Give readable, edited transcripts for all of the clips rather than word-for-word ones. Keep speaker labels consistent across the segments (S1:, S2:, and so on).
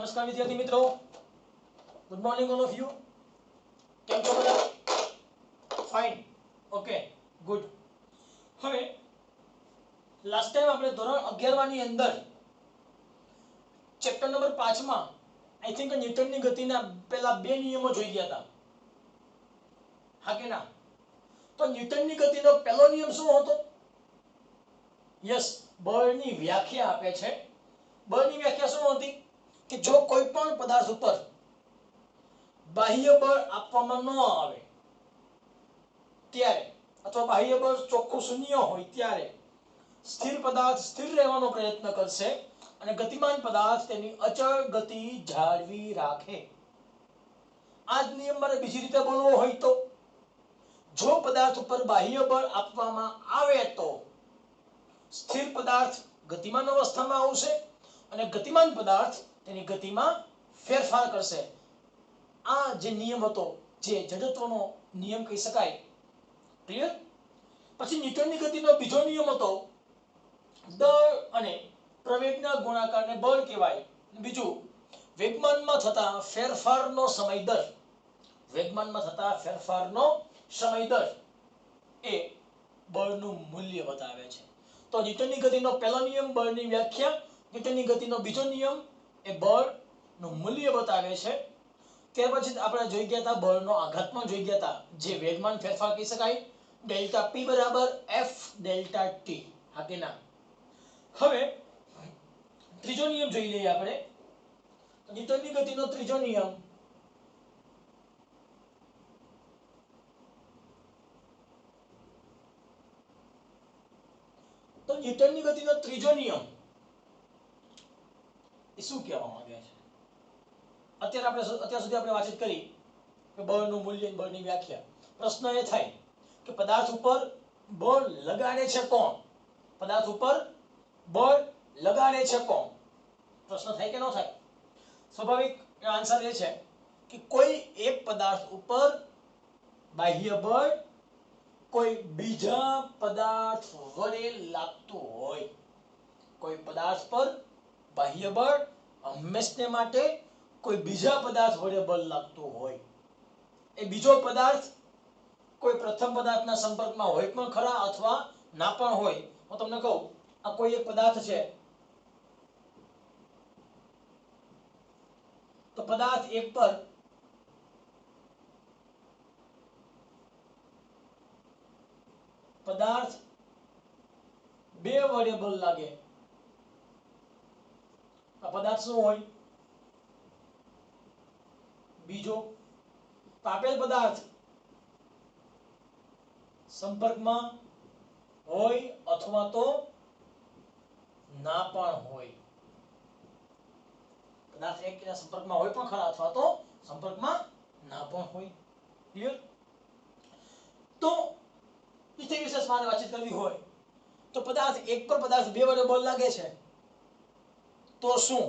S1: નમસ્કાર વિદ્યાર્થી મિત્રો, good morning all of you. કેમ છો બધા? Fine, okay, good. હવે લાસ્ટ ટાઈમ આપણે ધોરણ 11 ની અંદર ચેપ્ટર નંબર 5 માં આઈ થિંક ન્યૂટનની ગતિના પહેલા બે નિયમો જોઈ ગયા હતા. હા કે ના? તો ન્યૂટનની ગતિનો પહેલો નિયમ શું હતો? યસ, બળની વ્યાખ્યા આપે છે. બળની વ્યાખ્યા શું હતી કે જો કોઈ પણ પદાર્થ ઉપર બાહ્ય બળ આપવામાં ન આવે ત્યારે અથવા બાહ્ય બળ ચોખ્ખું શૂન્ય હોય ત્યારે સ્થિર પદાર્થ સ્થિર રહેવાનો પ્રયત્ન કરશે અને ગતિમાન પદાર્થ તેની અચળ ગતિ જાળવી રાખે. આ જ નિયમ મારે બીજી રીતે બોલવો હોય તો જો પદાર્થ ઉપર બાહ્ય બળ આપવામાં આવે તો સ્થિર પદાર્થ ગતિમાન અવસ્થામાં આવશે અને ગતિમાન પદાર્થ તેની ગતિમાં ફેરફાર કરશે. આ જે નિયમ હતો, જે જડત્વનો નિયમ કહી શકાય. ક્લિયર? પછી ન્યૂટનની ગતિનો બીજો નિયમ હતો દળ અને પ્રવેગના ગુણાકારને બળ કહેવાય. બીજું વેગમાનમાં થતા ફેરફારનો સમય દર. વેગમાનમાં થતા ફેરફારનો સમય દર એ બળનું મૂલ્ય બતાવે છે. તો ન્યૂટનની ગતિનો પહેલો નિયમ બળની વ્યાખ્યા, ન્યૂટનની ગતિનો બીજો નિયમ એ બળનું મૂલ્ય બતાવે છે. ત્યાર પછી આપણે જોઈ ગયા હતા બળનો આઘાતમાં જોઈ ગયા હતા, જે વેગમાન ફેરફાર કહી શકાય, ડેલ્ટા P બરાબર F ડેલ્ટા T. હા કે ના? હવે ત્રીજો નિયમ જોઈ લઈએ આપણે. ન્યૂટનની ગતિનો ત્રીજો નિયમ તો ન્યૂટનની ગતિનો ત્રીજો નિયમ એ શું કહેવા માંગે છે? અત્યાર સુધી આપણે વાતચીત કરી કે બળનું મૂલ્ય, બળની વ્યાખ્યા. પ્રશ્ન એ થાય કે પદાર્થ ઉપર બળ લગાડે છે કોણ? પદાર્થ ઉપર બળ લગાડે છે કોણ? પ્રશ્ન થાય કે ન થાય? સ્વાભાવિક આન્સર એ છે કે કોઈ એક પદાર્થ ઉપર બાહ્ય બળ કોઈ બીજા પદાર્થ વડે લાગતું હોય. કોઈ પદાર્થ પર બાહ્ય બળ હંમેશને માટે કોઈ બીજા પદાર્થ વડે બળ લાગતું હોય. એ બીજો પદાર્થ કોઈ પ્રથમ પદાર્થના સંપર્કમાં હોય પણ ખરા અથવા ના પણ હોય. હું તમને કહું, આ કોઈ એક પદાર્થ છે તો પદાર્થ એક પર પદાર્થ બે વડે બળ લાગે. આ પદાર્થ શું હોય? બીજો. આપેલ પદાર્થ સંપર્કમાં હોય અથવા તો ના પણ હોય. પદાર્થ એકબીજાના સંપર્કમાં હોય પણ ખરા અથવા તો સંપર્કમાં ના પણ હોય. ક્લિયર? તો ઇથી વિશેષ મારે વાતચીત કરવી હોય તો પદાર્થ એક પર પદાર્થ બે વડે બળ લાગે છે તો શું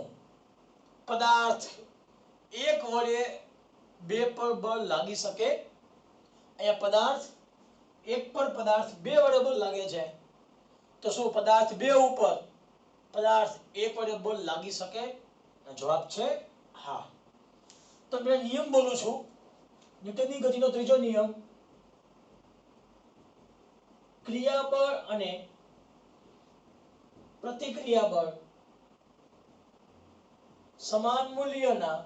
S1: પદાર્થ એક વડે બે પર બળ લાગી શકે? અહીંયા પદાર્થ એક પર પદાર્થ બે વડે બળ લાગે છે તો શું પદાર્થ બે ઉપર પદાર્થ એક વડે બળ લાગી શકે? જવાબ છે હા. તો મેં નિયમ બોલું છું. ન્યૂટનની ગતિનો ત્રીજો નિયમ, ક્રિયાબળ અને પ્રતિક્રિયાબળ સમાન મૂલ્યના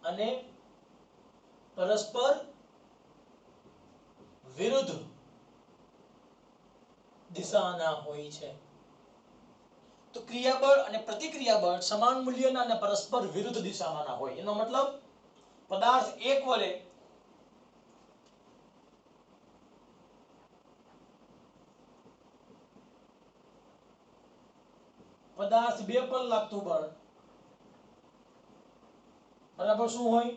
S1: અને પરસ્પર વિરુદ્ધ દિશાના હોય છે. તો ક્રિયાબળ અને પ્રતિક્રિયાબળ સમાન મૂલ્યના અને પરસ્પર વિરુદ્ધ દિશામાંના હોય. એનો મતલબ પદાર્થ એક વડે પદાર્થ બે પર લાગતું બળ બરાબર શું હોય?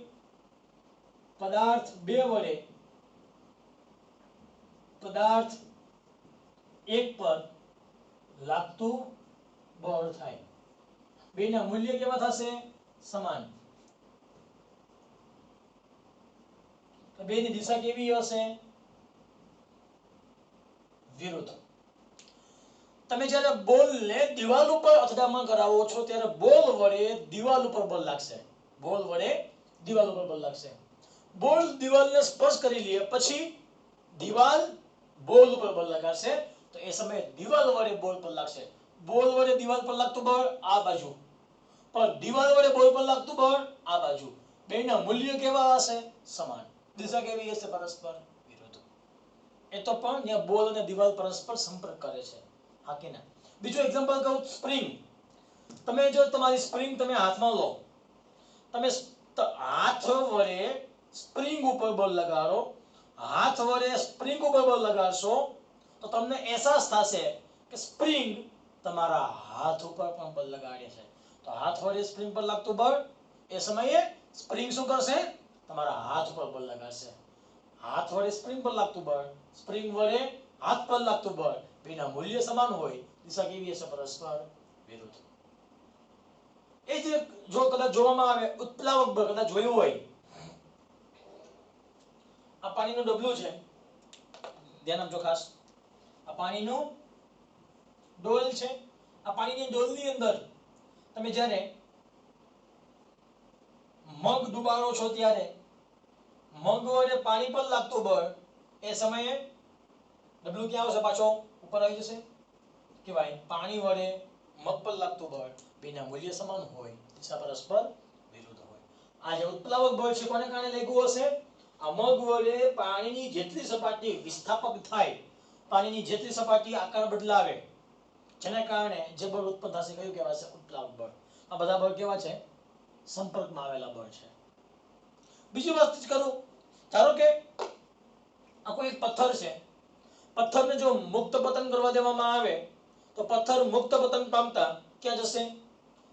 S1: પદાર્થ બે વડે પદાર્થ એક પર લાગતું બળ થાય. બેના મૂલ્ય કેવા થશે? સમાન. બેની દિશા કેવી હશે? વિરુદ્ધ. તમે જ્યારે બોલને દિવાલ ઉપર અથડામણ કરાવો છો ત્યારે બોલ વડે દિવાલ ઉપર બળ લાગશે. બોલ વડે દિવાલ ઉપર બળ લાગશે. બોલ દિવાલને સ્પર્શ કરી લે પછી દિવાલ બોલ ઉપર બળ લગાડશે તો એ સમયે દિવાલ વડે બોલ પર લાગશે. બોલ વડે દિવાલ પર લાગતું બળ આ બાજુ, પણ દિવાલ વડે બોલ પર લાગતું બળ આ બાજુ. બેના મૂલ્ય કેવા હશે? સમાન. દિશા કેવી હશે? પરસ્પર વિરુદ્ધ. એ તો પણ ત્યાં બોલ અને દિવાલ પરસ્પર સંપર્ક કરે છે. હા કે ના? બીજું એક્ઝામ્પલ કહું, સ્પ્રિંગ. તમે જો તમારી સ્પ્રિંગ તમે હાથમાં લો, તમે હાથ વડે સ્પ્રિંગ ઉપર બળ લગાડો, હાથ વડે સ્પ્રિંગ ઉપર બળ લગાડશો તો તમને અહેસાસ થશે કે સ્પ્રિંગ તમારા હાથ ઉપર પણ બળ લગાડે છે. તો હાથ વડે સ્પ્રિંગ પર લાગતું બળ એ સમયે સ્પ્રિંગ શું કરશે? તમારા હાથ ઉપર બળ લગાડશે. હાથ વડે સ્પ્રિંગ પર લાગતું બળ, સ્પ્રિંગ વડે હાથ પર લાગતું બળ, બેના મૂલ્ય સમાન હોય. દિશા કેવી હશે? પરસ્પર વિરુદ્ધ. એ જે જો કદાચ જોવામાં આવે ઉત્પ્લાવક બળ કદાચ જોયું હોય, આ પાણીનું ડબલું છે, ધ્યાન આપજો ખાસ. આ પાણીનું ડોલ છે. આ પાણીની ડોલની અંદર તમે જ્યારે મગ ડુબાડો છો ત્યારે મગ વડે પાણી પર લાગતું બળ એ સમયે ડબલું ક્યાં આવશે? પાછો ઉપર આવી જશે. કેવાય પાણી વડે મગ પર લાગતું બળ બેના મૂલ્ય સમાન હોય. દિશા પરસ્પર વિરુદ્ધ હોય. આ જે ઉત્પ્લાવક બળ છે કોને કારણે લાગ્યું હશે? આ મગ વડે પાણીની જેટલી સપાટી વિસ્થાપક થાય, પાણીની જેટલી સપાટી આકાર બદલાવે, જેના કારણે જે બળ ઉત્પન્ન થશે કયું કહેવાશે? ઉત્પ્લાવક બળ. આ બધા બળ કેવા છે? સંપર્કમાં આવેલા બળ છે. બીજી વાત કરું, ધારો કે આ કોઈ એક પથ્થર છે, પથ્થરને જો મુક્ત પતન કરવા દેવામાં આવે તો પથ્થર મુક્ત પતન પામતા ક્યાં જશે?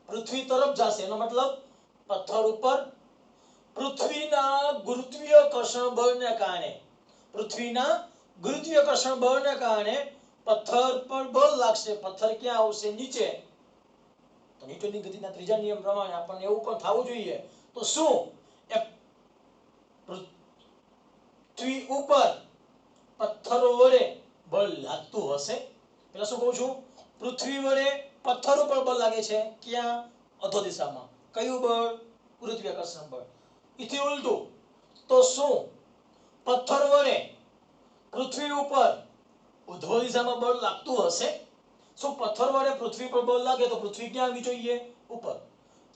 S1: પૃથ્વી તરફ જશે. એનો મતલબ પથ્થર ઉપર પૃથ્વીના ગુરુત્વાકર્ષણ બળને કારણે, પૃથ્વીના ગુરુત્વાકર્ષણ બળને કારણે પથ્થર પર બળ લાગશે. પથ્થર ક્યાં આવશે? નીચે. તો ન્યૂટનની ગતિના ત્રીજા નિયમ પ્રમાણે આપણને એવું પણ થવું જોઈએ. તો શું એ પૃથ્વી ઉપર પથ્થરો વડે બળ લાગતું હશે? પેલા શું કહું છું? પૃથ્વી વડે પથ્થર ઉપર બળ લાગે છે. ક્યાં? અધો દિશામાં. કયું બળ? ગુરુત્વાકર્ષણ બળ. ઇથી ઉલટું, તો શું પથ્થર વડે પૃથ્વી ઉપર ઉધ્વ દિશામાં બળ લાગતું હશે? શું પથ્થર વડે પૃથ્વી પર બળ લાગે તો પૃથ્વી ક્યાં આવવી જોઈએ? ઉપર.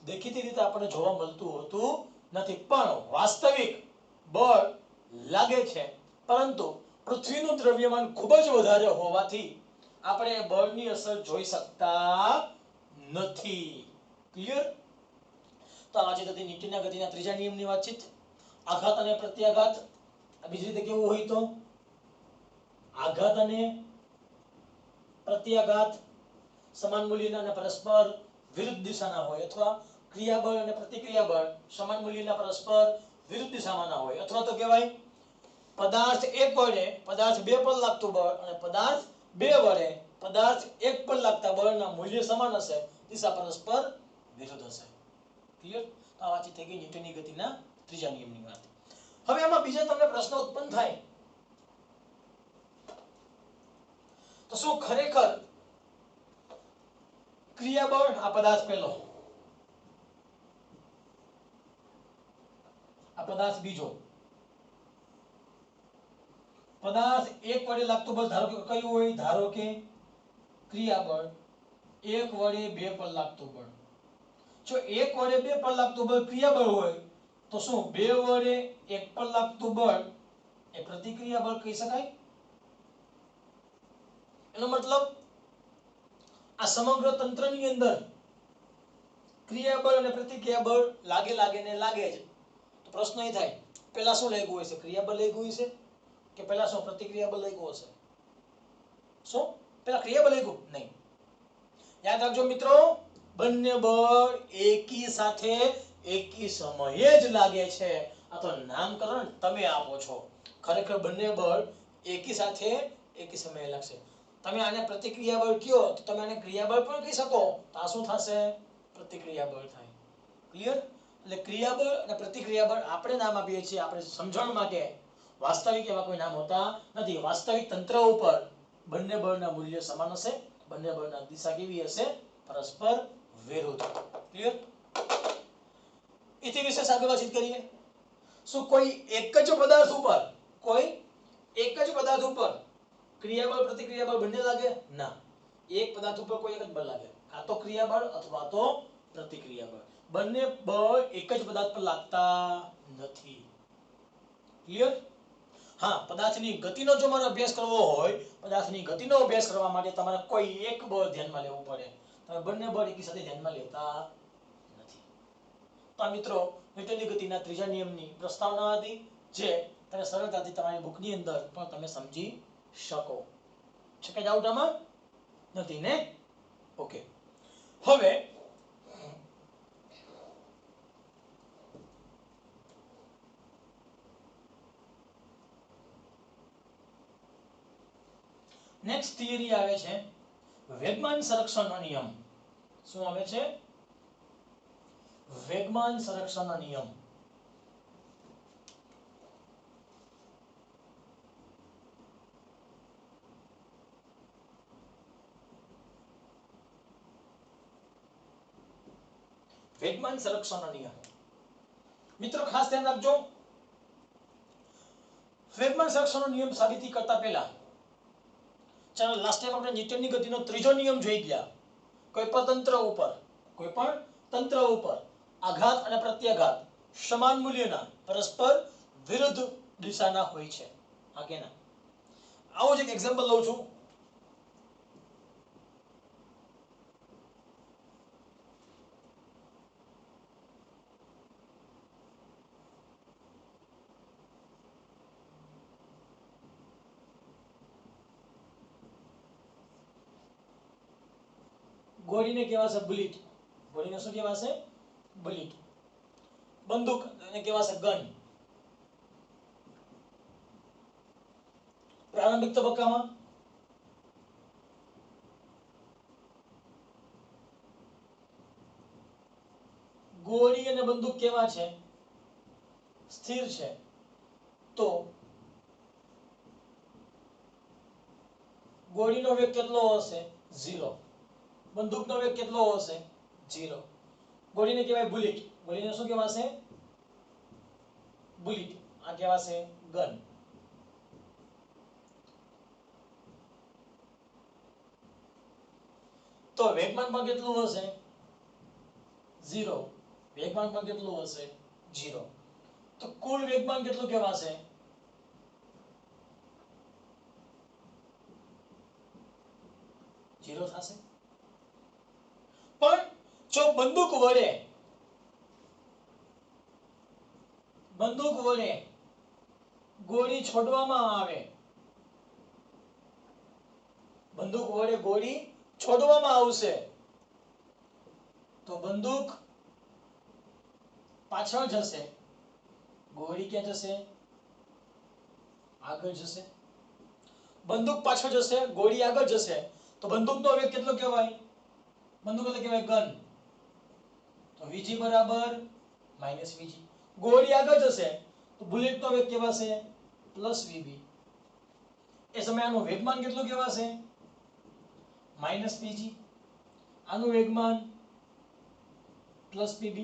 S1: દેખીતી રીતે આપણને જોવા મળતું હોતું નથી, પણ વાસ્તવિક બળ લાગે છે. પરંતુ પૃથ્વીનું દ્રવ્યમાન ખૂબ જ વધારે હોવાથી આપણે બળની અસર જોઈ શકતા નથી. ક્લિયર? તો આજે હતી ન્યૂટનના ગતિના ત્રીજા નિયમની વાતચીત. આઘાત અને પ્રત્યાઘાત. બીજી રીતે કેવું હોય તો આઘાત અને પ્રત્યાઘાત સમાન મૂલ્યના અને પરસ્પર વિરુદ્ધ દિશાના હોય, અથવા ક્રિયાબળ અને પ્રતિક્રિયાબળ સમાન મૂલ્યના પરસ્પર વિરુદ્ધ દિશામાં ના હોય. અથવા તો કહેવાય પદાર્થ એક વડે પદાર્થ બે પર લાગતું બળ અને પદાર્થ બે વડે પદાર્થ એક પર લાગતા બળના મૂલ્ય સમાન હશે. દિશા પરસ્પર વિરુદ્ધ હશે. ક્લિયર? તો આ વાતચીત થઈ ગઈ ન્યૂટનની ગતિના ત્રીજા નિયમની વાત. હવે આમાં બીજા તમને પ્રશ્ન ઉત્પન્ન થાય તો શું ખરેખર ક્રિયાબળ, આ પદાર્થ પહેલો, આ પદાર્થ બીજો, પદાર્થ એક વડે લાગતું બળ ધારો કે કયું હોય? ધારો કે ક્રિયાબળ. એક વડે બે પર લાગતું બળ. જો એક વડે બે પર લાગતું બળ ક્રિયાબળ હોય તો શું બે વડે એક પર લાગતું બળ એ પ્રતિક્રિયા બળ કહી શકાય? એનો મતલબ આ સમગ્ર તંત્રની અંદર ક્રિયાબળ અને પ્રતિક્રિયાબળ લાગે ને લાગે જ. તો પ્રશ્ન એ થાય પહેલા શું લાગ્યું હશે? ક્રિયાબળ લાગ્યું હશે કે પહેલા શું પ્રતિક્રિયાબળ લાગ્યું હશે? શું પહેલા ક્રિયાબળ લાગ્યું? નહીં. યાદ રાખજો મિત્રો, બંને બળ એકી સાથે એકી સમયે જ લાગે છે. આ તો નામકરણ તમે આપો છો. ખરેખર બંને બળ એકી સાથે એકી સમયે લાગશે. તમે આને પ્રતિક્રિયા બળ કયો તો તમે આને ક્રિયાબળ પણ કહી શકો. તો આ શું થશે? પ્રતિક્રિયા બળ થાય. ક્લિયર? એટલે ક્રિયાબળ અને પ્રતિક્રિયા બળ આપણે નામ આપીએ છીએ આપણે સમજણ માટે. વાસ્તવિક એવા કોઈ નામ હોતા નથી. વાસ્તવિક તંત્ર ઉપર બંને બળના મૂલ્ય સમાન હશે. બંને બળના દિશા કેવી હશે? પરસ્પર વિરુદ્ધ. ક્લિયર? એથી વિશેષ આગળ વાતચીત કરીએ. શું કોઈ એક જ પદાર્થ ઉપર ક્રિયાબળ પ્રતિક્રિયાબળ બંને લાગે? ના. એક પદાર્થ ઉપર કોઈ એક જ બળ લાગે, કાં તો ક્રિયાબળ અથવા તો પ્રતિક્રિયાબળ. બંને બળ એક જ પદાર્થ પર લાગતા નથી. ક્લિયર? હા, પદાર્થની ગતિનો જો મારે અભ્યાસ કરવો હોય, પદાર્થની ગતિનો અભ્યાસ કરવા માટે તમારે કોઈ એક બળ ધ્યાનમાં લેવું પડે. તમે બંને બળ એકી સાથે ધ્યાનમાં લેતા નથી. તો મિત્રો, ન્યૂટનની ગતિના ત્રીજા નિયમની પ્રસ્તાવના હતી, જે તમે સરળતાથી તમારી બુકની અંદર પણ તમે સમજી શકો. છે કે ડાઉટ આમાં? નથી ને? ઓકે. હવે નેક્સ્ટ થિયરી આવે છે વેગમાન સંરક્ષણનો નિયમ. શું આવે છે? વેગમાન સંરક્ષણનો નિયમ. વેગમાન સંરક્ષણનો નિયમ. મિત્રો ખાસ ધ્યાન રાખજો. વેગમાન સંરક્ષણનો નિયમ સાબિતી કરતા પહેલા ચાલો લાસ્ટ ટાઈમ આપણે ન્યૂટનની ગતિનો ત્રીજો નિયમ જોઈ ગયા. કોઈ પણ તંત્ર ઉપર આઘાત અને પ્રત્યાઘાત સમાન મૂલ્યના પરસ્પર વિરુદ્ધ દિશાના હોય છે. હા કે ના? આવું જ એક એક્ઝામ્પલ લઉં છું. ગોળીને કહેવાશે બુલેટ. ગોળીને શું કહેવાશે? બુલેટ. બંદૂક એને કહેવાશે ગન. પ્રારંભિક તબક્કામાં ગોળી અને બંદૂક કેવા છે? સ્થિર છે. તો ગોળીનો વેગ કેટલો હશે? 0. બંદૂકનો વેગ કેટલો હશે? 0. ગોળીને કહેવાય બુલેટ. ગોળીને શું કહેવાશે? બુલેટ. આ કહેવાશે ગન. તો વેગમાન પણ કેટલું હશે? 0. વેગમાન પણ કેટલું હશે? 0. તો કુલ વેગમાન કેટલું કહેવાશે? 0 થશે. પણ જો બંદૂક વડે ગોળી છોડવામાં આવે, બંદૂક વડે ગોળી છોડવામાં આવશે, તો બંદૂક પાછળ જશે, ગોળી ક્યાં જશે? આગળ જશે. બંદૂક પાછળ જશે, ગોળી આગળ જશે, તો બંદૂકનો વેગ કેટલો કહેવાય? બંદૂક એટલે કહેવાય ગન. તો Vg બરાબર -Vg. ગોળી આગળ જશે તો બુલેટનો વેગ કહેવાશે +Vb. એ સમયે આનું વેગમાન કેટલું કહેવાશે? -Pg. આનું વેગમાન +Pb.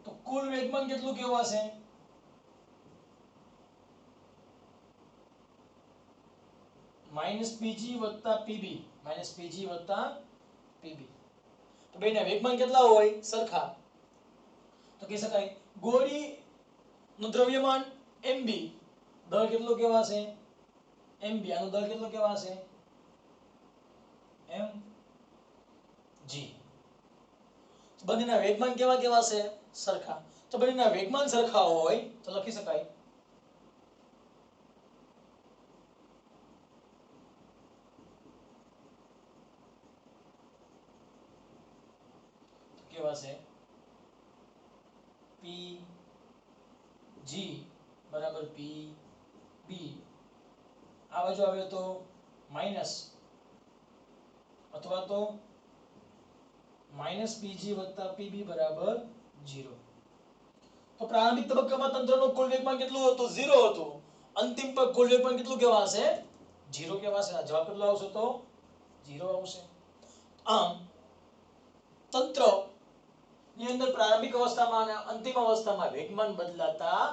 S1: તો કુલ વેગમાન કેટલું કહેવાશે? -Pg + Pb. -Pg + Pb. તો બેના વેગમાન કેટલા હોય? સરખા. તો કહી શકાય ગોળીનું દ્રવ્યમાન mb, દળ કેટલો કહેવાશે? mb. આનો દળ કેટલો કહેવાશે? mg. બંનેના વેગમાન કેવા કહેવાશે? સરખા. તો બંનેના વેગમાન સરખા હોય તો લખી શકાય કહેવાશે Pg બરાબર Pb. આ બાજુ આવે તો માઈનસ અથવા તો -Pg + Pb બરાબર 0. તો પ્રારંભિક તબક્કામાં તંત્રનું કુલ વેગમાન કેટલું હતું? 0 હતું. અંતિમ પર કુલ વેગમાન કેટલું કહેવાશે? 0 કહેવાશે. આ જવાબ કેટલો આવશે? તો 0 આવશે. આમ તંત્ર ની અંદર પ્રારંભિક અવસ્થામાં અને અંતિમ અવસ્થામાં વેગમાન બદલાતા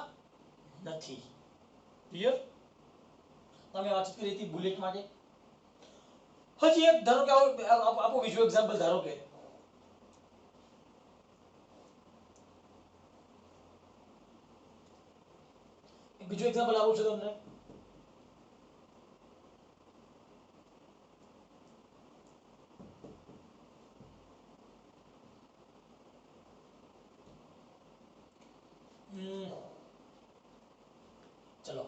S1: નથી. ક્લિયર? તમે વાતચીત કરી હતી બુલેટ માટે. હજી એક ધારો કે આપો બીજું એક્ઝામ્પલ. ધારો કે બીજું એક્ઝામ્પલ આપું છું તમને. ચલો,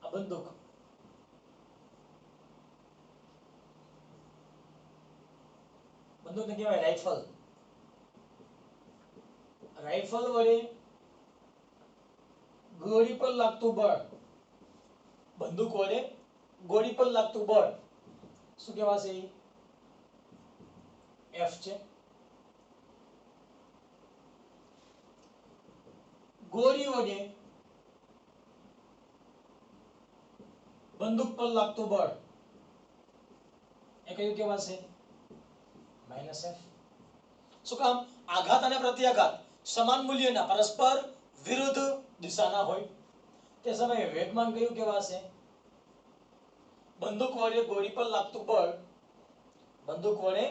S1: આ બંદૂક બંદૂકને કહેવાય રાઇફલ. રાઇફલ વડે ગોળી પર લાગતું બળ, બંદૂક વડે ગોળી પર લાગતું બળ શું કહેવાશે? એફ છે. ગોળી વડે બંદૂક પર લાગતું બળ એ કયું કહેવાશે? Minus F. શું કામ? આઘાત અને પ્રત્યાઘાત સમાન મૂલ્યના પરસ્પર વિરુદ્ધ દિશાના હોય તે સમયે વેગમાન કયું કહેવાશે? બંદૂક વડે ગોળી પર લાગતું બળ, બંદૂક વડે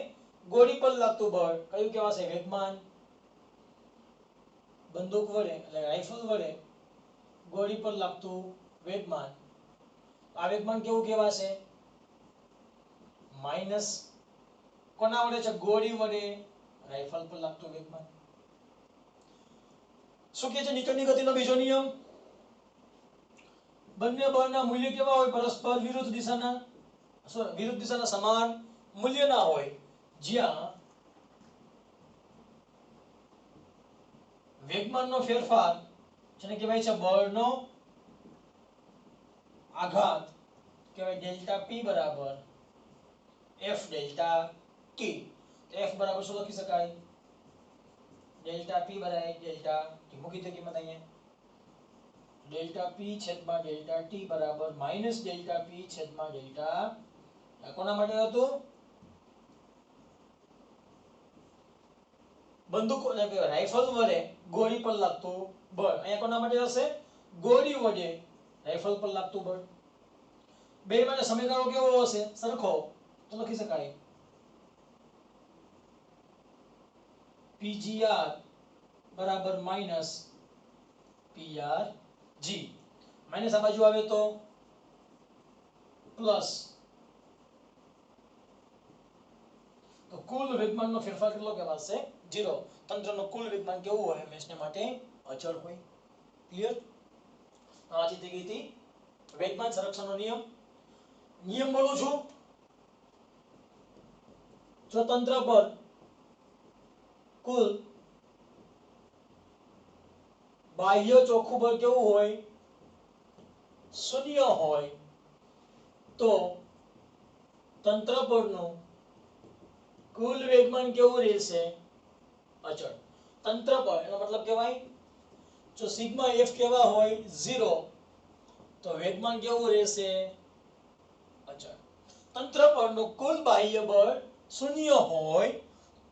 S1: ગોળી પર લાગતું બળ કયું કહેવાશે? વેગમાન. બંદૂક વડે એટલે રાઇફલ વડે ગોળી પર લાગતું વેગમાન, આ વેગમાન કેવું કહેવાશે? માઈનસ. કોના વડે છે? ગોળી વડે રાઇફલ પર લાગતું વેગમાન. શું કહે છે ન્યૂટનની ગતિનો બીજો નિયમ? બંને બળના મૂલ્ય કેવા હોય? પરસ્પર વિરુદ્ધ દિશાના સમાન મૂલ્યના હોય. જ્યાં વેગમાનનો ફેરફાર જેને કહેવાય છે બળનો આઘાત કહેવાય ડેલ્ટા પી બરાબર એફ ડેલ્ટા ટી. એફ બરાબર શું લખી શકાય? ડેલ્ટા પી બરાબર ડેલ્ટા ટી. મૂકી દે કિંમત અહીંયા. ડેલ્ટા પી છેદમાં ડેલ્ટા ટી બરાબર માઈનસ ડેલ્ટા પી છેદમાં ડેલ્ટા. કોના માટે હતું? બંદૂક એટલે કે રાઇફલ વડે ગોળી પર લાગતું બળ. અહીંયા કોના માટે હશે? ગોળી વડે રાઇફલ પર લાગતું બળ. બે માટે સમીકરણો કેવો હશે? સરખો. તો લખી શકાય PGR બરાબર માઈનસ PRG. માઈનસ આ બાજુ આવે તો પ્લસ. તો કુલ વેગમાનનો ફેરફાર કેટલો કહેવાશે? 0. તંત્રનો કુલ વેગમાન કેવું હોય? હંમેશને માટે અચળ હોય. ક્લિયર? આ થઈ ગઈ હતી વેગમાન સંરક્ષણનો નિયમ. નિયમ બોલું છું. જો તંત્ર પર કુલ બાહ્ય ચોખ્ખું બળ કેવું હોય? 0 હોય તો તંત્ર પરનું કુલ વેગમાન કેવું રહેશે? અચળ. તંત્ર પર એનો મતલબ કહેવાય જો સિગ્મા એફ કેવા હોય 0 તો વેગમાન કેવું રહેશે? અચળ. તંત્ર પરનું કુલ બાહ્ય બળ 0 હોય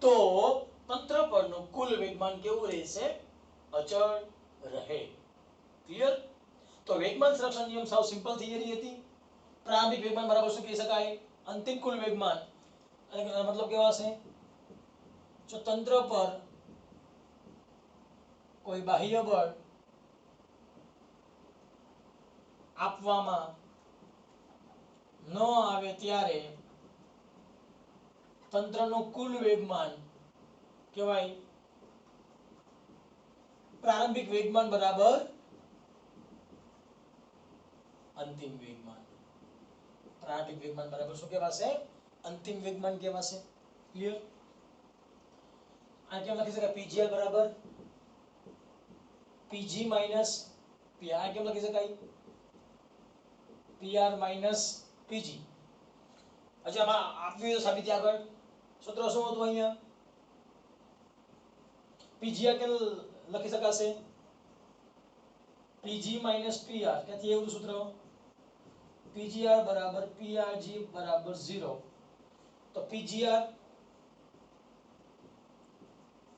S1: તો તંત્ર પરનું કુલ વેગમાન કેવું રહેશે? અચળ રહે. ક્લિયર? તો વેગમાન સંરક્ષણ નિયમ સાવ સિમ્પલ થિયરી હતી. પ્રારંભિક વેગમાન બરાબર શું કહી શકાય? અંતિમ કુલ વેગમાન. એનો મતલબ કેવા છે? જો તંત્ર પર કોઈ બાહ્ય બળ આપવામાં ન આવે ત્યારે તંત્રનું કુલ વેગમાન કહેવાય પ્રારંભિક વેગમાન બરાબર અંતિમ વેગમાન. પ્રારંભિક વેગમાન બરાબર શું કહેવાશે? અંતિમ વેગમાન કહેવાશે. ક્લિયર? આ કેમ લખી શકાય? PGR બરાબર PG માઈનસ P. આ કેમ લખી શકાય? PR minus PG. હજી આમાં આપવી તો સાબિતી આગળ સૂત્ર શું હતું અહીંયા? PGR કે લખી શકાશે PG માઈનસ PR. ક્યાંથી એવું સૂત્ર? PGR બરાબર PRG બરાબર 0. તો PGR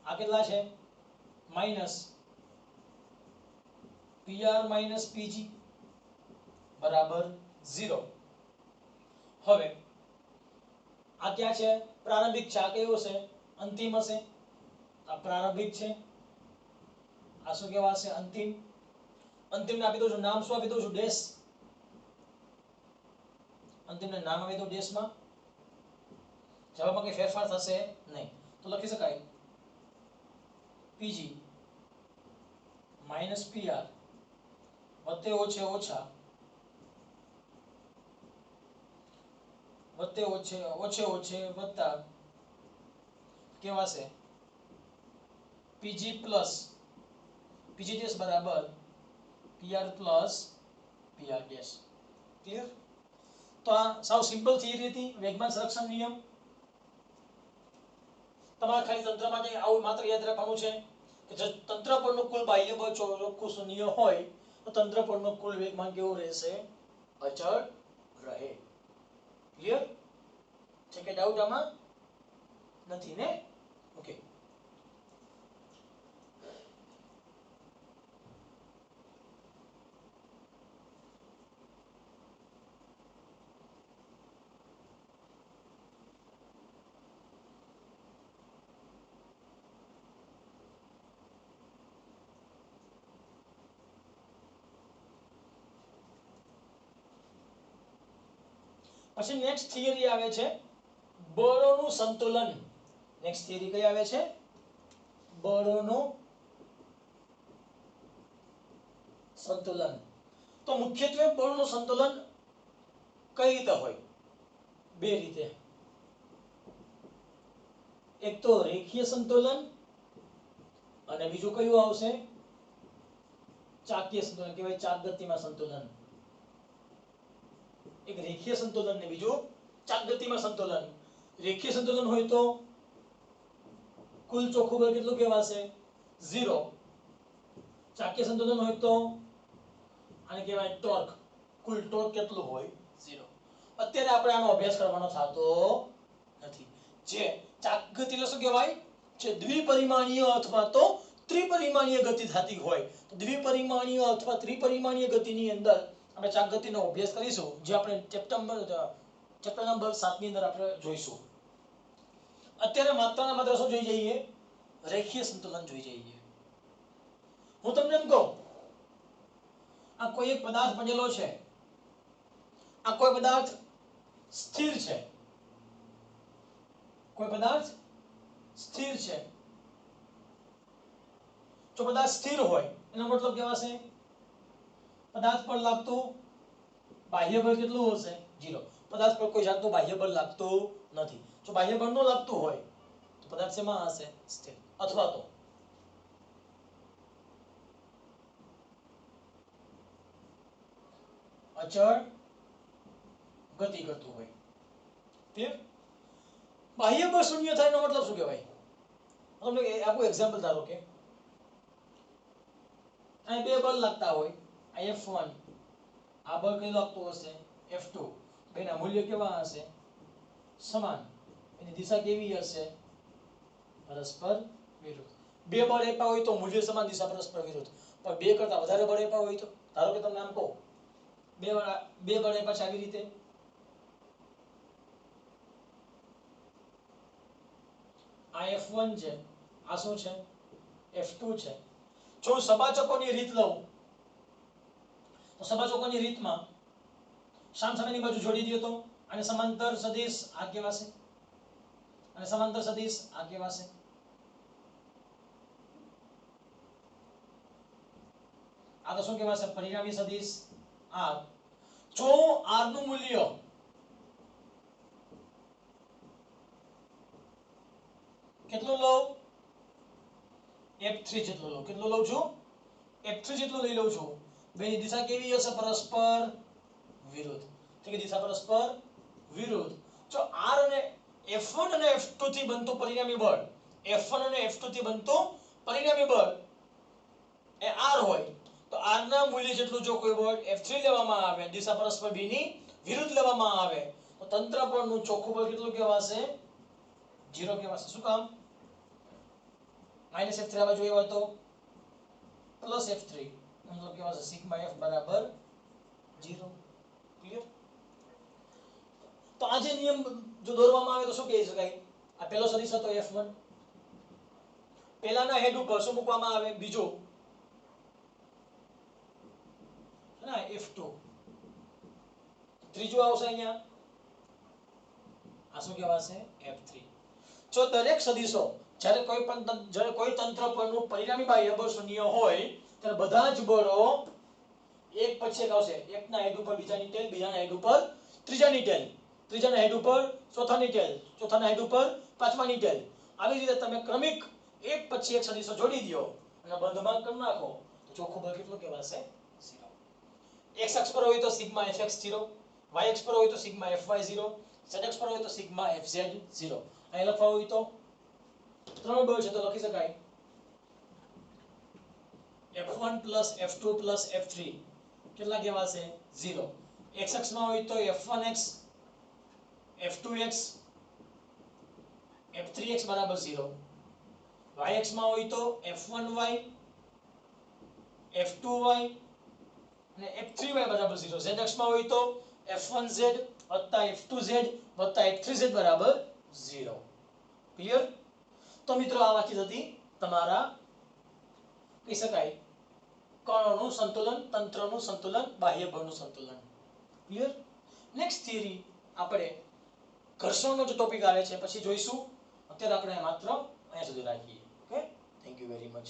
S1: આ કેટલા છે માઈનસ PR માઈનસ PG બરાબર 0. હવે આ ક્યાં છે પ્રારંભિક છે આ કયો છે અંતિમ હશે આ પ્રારંભિક છે આ શું કહેવાશે અંતિમ અંતિમને આપી દઉં છું નામ શું આપી દઉં છું ડેશ અંતિમને નામ આપી દઉં ડેશમાં જવાબમાં કઈ ફેરફાર થશે નહીં તો લખી શકાય PG માઈનસ PR વત્તે ઓછે ઓછા વત્તે ઓછે ઓછે વત્તા કેવા છે PG પ્લસ PG ડેશ બરાબર PR plus PR dash clear તો આ સાવ સિમ્પલ થિયરી હતી વેગમાન સંરક્ષણ નિયમ તમારા ખાલી તંત્ર માટે આવું માત્ર યાદ રાખવાનું છે કે જો તંત્ર પરનું કુલ બાહ્ય બળ ચોખ્ખું શૂન્ય હોય તો તંત્ર પરનું કુલ વેગમાન કેવું રહેશે અચળ રહે ક્લિયર છે કે ડાઉટ આમાં નથી ને ઓકે પછી નેક્સ્ટ થિયરી આવે છે બળોનું સંતુલન નેક્સ્ટ થિયરી કઈ આવે છે બળોનું સંતુલન તો મુખ્યત્વે બળનું સંતુલન કઈ રીતે હોય બે રીતે એક તો રેખીય સંતુલન અને બીજું કયું આવશે ચાકીય સંતુલન કહેવાય ચાક ગતિમાં સંતુલન એક રેખીય સંતુલન ને બીજું ચાક ગતિમાં સંતુલન રેખીય સંતુલન હોય તો કુલ ચોખ્ખું બળ કેટલું કહેવાશે 0 ચાકીય સંતુલન હોય તો આને કહેવાય ટોર્ક કુલ ટોર્ક કેટલું હોય 0 અત્યારે આપણે આનો અભ્યાસ કરવાનો થતો નથી જે ચાક ગતિ એટલે શું કહેવાય જે દ્વિપરિમાણીય અથવા તો ત્રિપરિમાણીય ગતિ થતી હોય તો દ્વિપરિમાણીય અથવા ત્રિપરિમાણીય ગતિની અંદર આપણે ચાક ગતિનો અભ્યાસ કરીશું જે આપણે ચેપ્ટર નંબર 7 ની અંદર આપણે જોઈશું અત્યારે માત્ર શું જોઈ જઈએ રેખીય સંતુલન જોઈ જઈએ હું તમને એમ કહું આ કોઈ એક પદાર્થ બનેલો છે આ કોઈ પદાર્થ સ્થિર છે કોઈ પદાર્થ સ્થિર છે જો પદાર્થ સ્થિર હોય એનો મતલબ કેવાશે પદાર્થ પર લાગતું બાહ્ય બળ કેટલું હશે 0 પદાર્થ પર કોઈ જાતનું બાહ્ય બળ લાગતું નથી જો બાહ્ય બળ ન લાગતું હોય તો પદાર્થ શેમાં હશે સ્થિર અથવા તો અચળ ગતિ કરતું હોય ક્લિયર બાહ્ય બળ શૂન્ય થાય એનો મતલબ શું કહેવાય તમને આપું એક્ઝામ્પલ ધારો કે અહીં બે બળ લાગતા હોય આ F1 આ બળ કઈ લાગતું હશે F2 બેના મૂલ્ય કેવા હશે સમાન એની દિશા કેવી હશે પરસ્પર વિરુદ્ધ બે બળ આપ્યા હોય તો મૂલ્ય સમાન દિશા પરસ્પર વિરુદ્ધ પણ બે કરતા વધારે બળ આપ્યા હોય તો ધારો કે તમને આમ કહો બે બળ આપ્યા છે આવી રીતે આ F1 છે આ શું છે F2 છે જો સબાચકોની રીત લઉં તો સબાચકોની રીતમાં સામસામેની બાજુ જોડી દઈએ તો અને સમાંતર સદિશ આ કહેવાશે અને સમાંતર સદિશ આ કહેવાશે આ તો શું કહેવાશે પરિણામી સદિશ R જો R નું મૂલ્ય કેટલું લઉં F3 જેટલું લઉં કેટલું લઉં છું F3 જેટલું લઈ લઉં છું બેની દિશા કેવી હશે પરસ્પર વિરુદ્ધ ઠીક છે દિશા પરસ્પર વિરુદ્ધ જો R અને F1 અને F2 થી બનતું પરિણામી બળ F1 અને F2 થી બનતું પરિણામી બળ એ R હોય તો R ના મૂલ્ય જેટલું જો કોઈ બળ F3 લેવામાં આવે દિશા પરસ્પર B ની વિરુદ્ધ લેવામાં આવે તો તંત્ર પરનું ચોખ્ખું બળ કેટલું કહેવાશે 0 કહેવાશે શું કામ માઇનસ F3 આ બાજુ આવ્યો હતો પ્લસ F3 મતલબ કે આવશે સિગ્મા F બરાબર 0. ક્લિયર? તો આ જે નિયમ જો દોરવામાં આવે તો શું કહી શકાય? આ પહેલો સદિશ હતો F1, પહેલાના હેડ ઉપર શું મૂકવામાં આવે? બીજો ના F2, ત્રીજો આવશે અહીંયા આ શું કહેવાશે? F3. જો દરેક સદિશો જ્યારે કોઈ તંત્ર પરનું પરિણામી બાહ્ય બળ શૂન્ય હોય ત્યારે બધા જ બળો એક પછી એક આવશે. એકના હેડ ઉપર બીજાની ટેલ, બીજાના હેડ ઉપર ત્રીજાની ટેલ, ત્રીજાના હેડ ઉપર ચોથાની ટેલ, ચોથાના હેડ ઉપર પાંચમાની ટેલ. આવી રીતે તમે ક્રમિક એક પછી એક સદિશો જોડી દો અને બંધમાં કરી નાખો તો ચોખ્ખું બળ કેટલું કહેવાશે? 0. x અક્ષ પર હોય તો સિગ્મા fx0, y અક્ષ પર હોય તો સિગ્મા fy0, z અક્ષ પર હોય તો સિગ્મા fz0. અહીં લખવા હોય તો ત્રણ બળ છે તો લખી શકાય F1 F2 F3 કેટલા કહેવાશે? 0. x અક્ષમાં હોય તો F1x F2x F3x બરાબર 0. y અક્ષમાં હોય તો F1y F2y અને F3y બરાબર 0. z અક્ષમાં હોય તો F1z F2z F3z બરાબર 0. ક્લિયર? તો મિત્રો આ વાતચીત હતી તમારા કહી શકાય કણોનું સંતુલન, તંત્રનું સંતુલન, બાહ્ય બળનું સંતુલન. ક્લિયર? નેક્સ્ટ થિયરી આપણે ઘર્ષણનો જે ટોપિક આવે છે પછી જોઈશું. અત્યારે આપણે માત્ર અહીંયા સુધી રાખીએ. Okay, thank you very much.